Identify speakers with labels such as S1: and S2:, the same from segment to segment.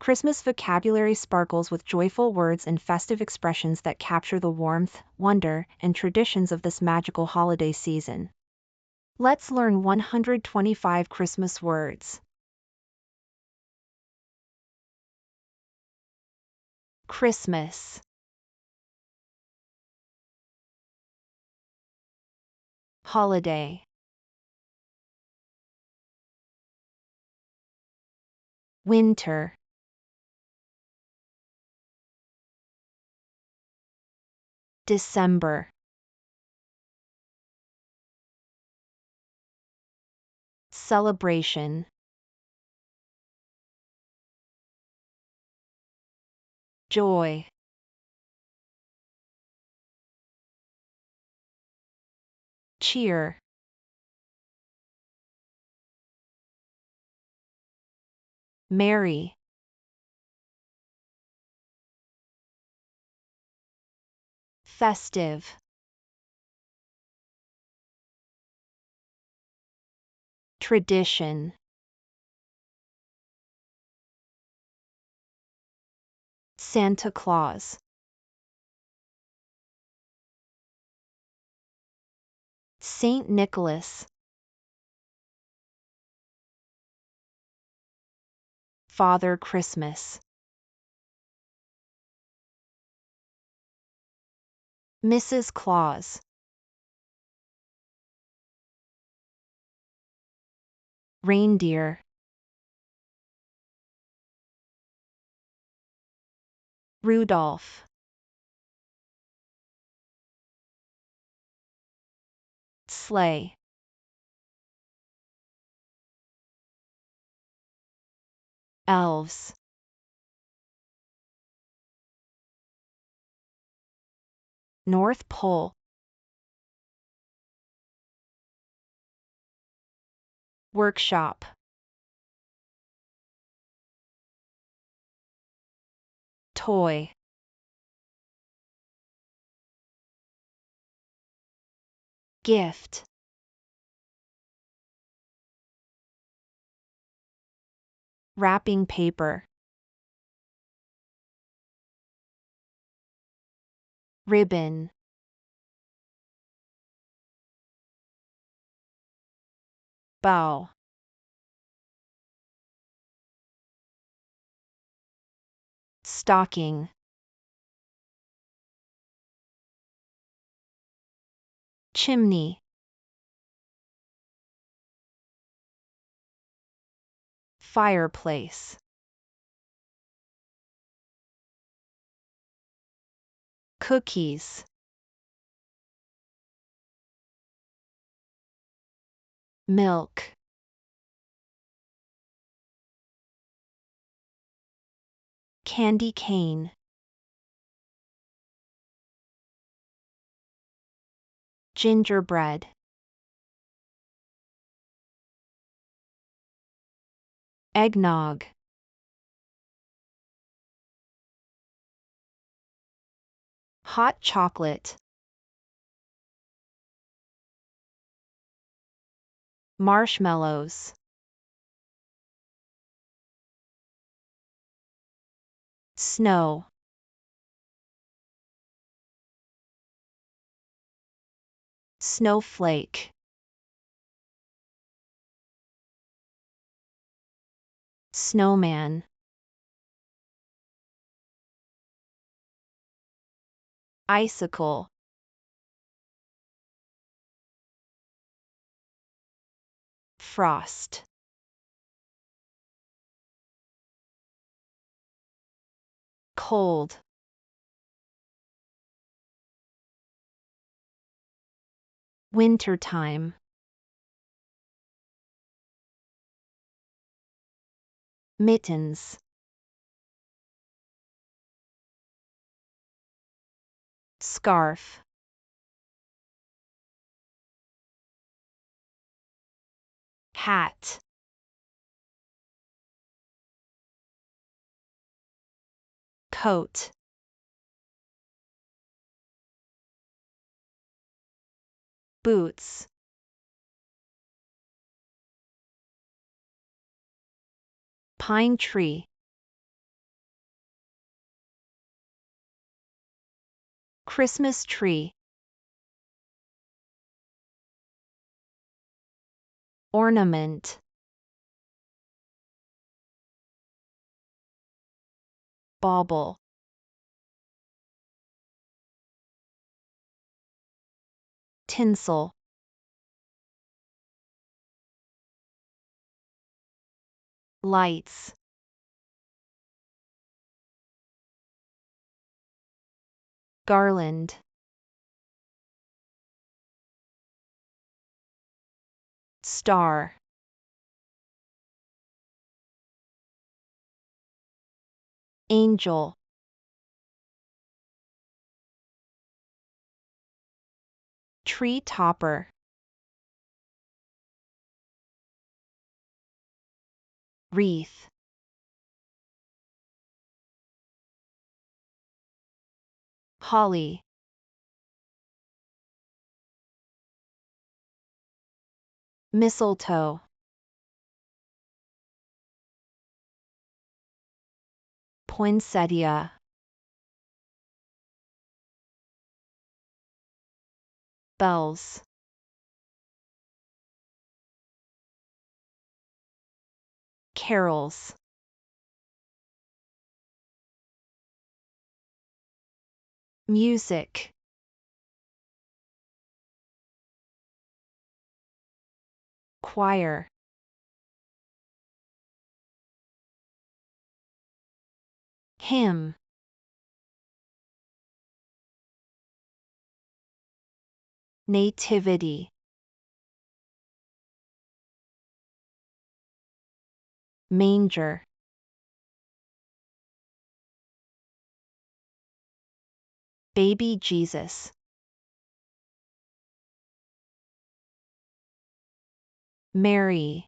S1: Christmas vocabulary sparkles with joyful words and festive expressions that capture the warmth, wonder, and traditions of this magical holiday season. Let's learn 125 Christmas words. Christmas, holiday, winter, December, celebration, joy, cheer, merry, festive, tradition, Santa Claus, Saint Nicholas, Father Christmas, Mrs. Claus, Reindeer, Rudolph, Sleigh, elves, North Pole, workshop, toy, gift, wrapping paper, ribbon, bow, stocking, chimney, fireplace, cookies, milk, candy cane, gingerbread, eggnog, hot chocolate, marshmallows, snow, snowflake, snowman, icicle, frost, cold, wintertime, mittens, scarf, hat, coat, boots, pine tree, Christmas tree. Ornament. Bauble. Tinsel. Lights. Garland. Star. Angel. Tree topper. Wreath. Holly. Mistletoe. Poinsettia. Bells. Carols. Music. Choir. Hymn. Nativity. Manger. Baby Jesus. Mary.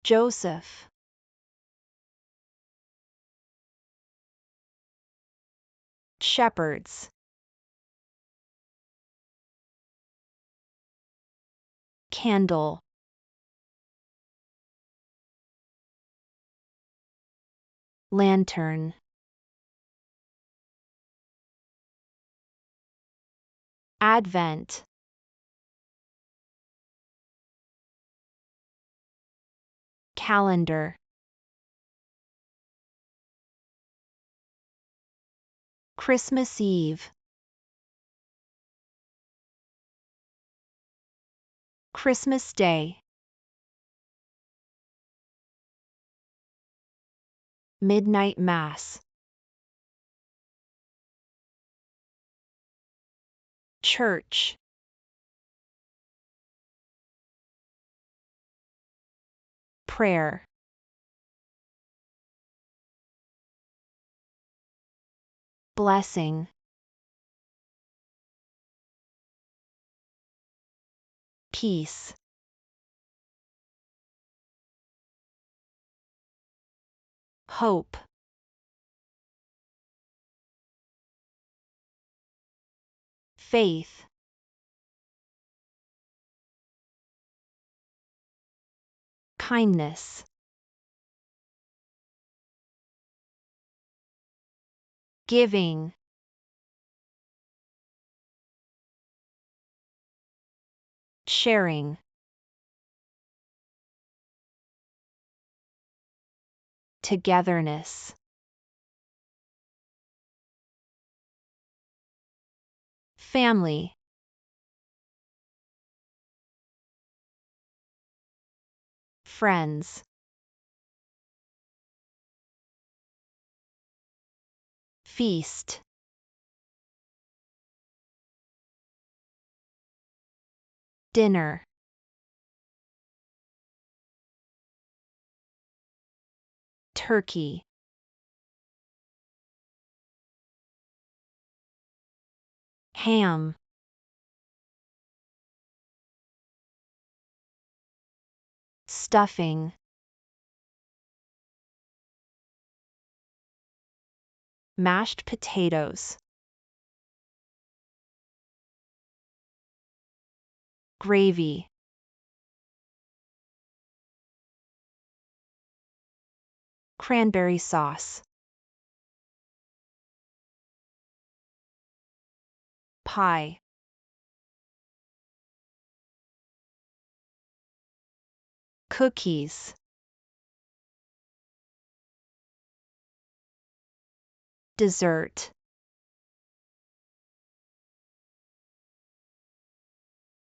S1: Joseph. Shepherds. Candle. Lantern. Advent. Calendar. Christmas Eve. Christmas Day. Midnight Mass. Church. Prayer. Blessing. Peace. Hope. Faith. Kindness. Giving. Sharing. Togetherness. Family. Friends. Feast. Dinner. Turkey. Ham. Stuffing. Mashed potatoes. Gravy. Cranberry sauce. Pie. Cookies. Dessert.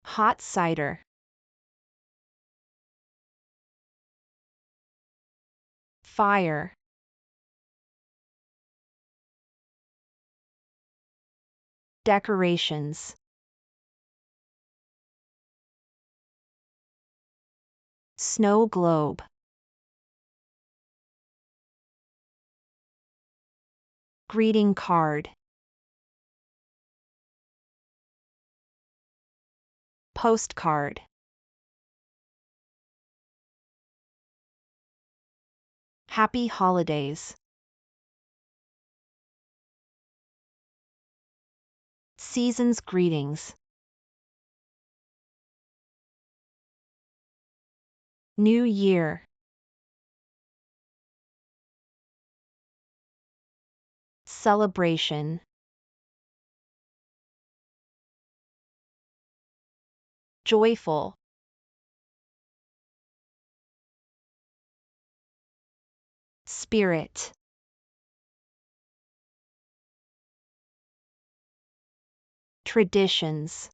S1: Hot cider. Fire. Decorations. Snow globe. Greeting card. Postcard. Happy holidays. Season's greetings. New Year. Celebration. Joyful. Spirit. Traditions.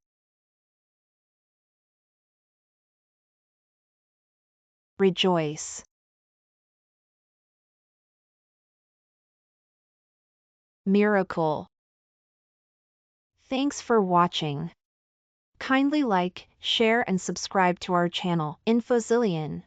S1: Rejoice. Miracle. Thanks for watching. Kindly like, share and subscribe to our channel, Infozillien.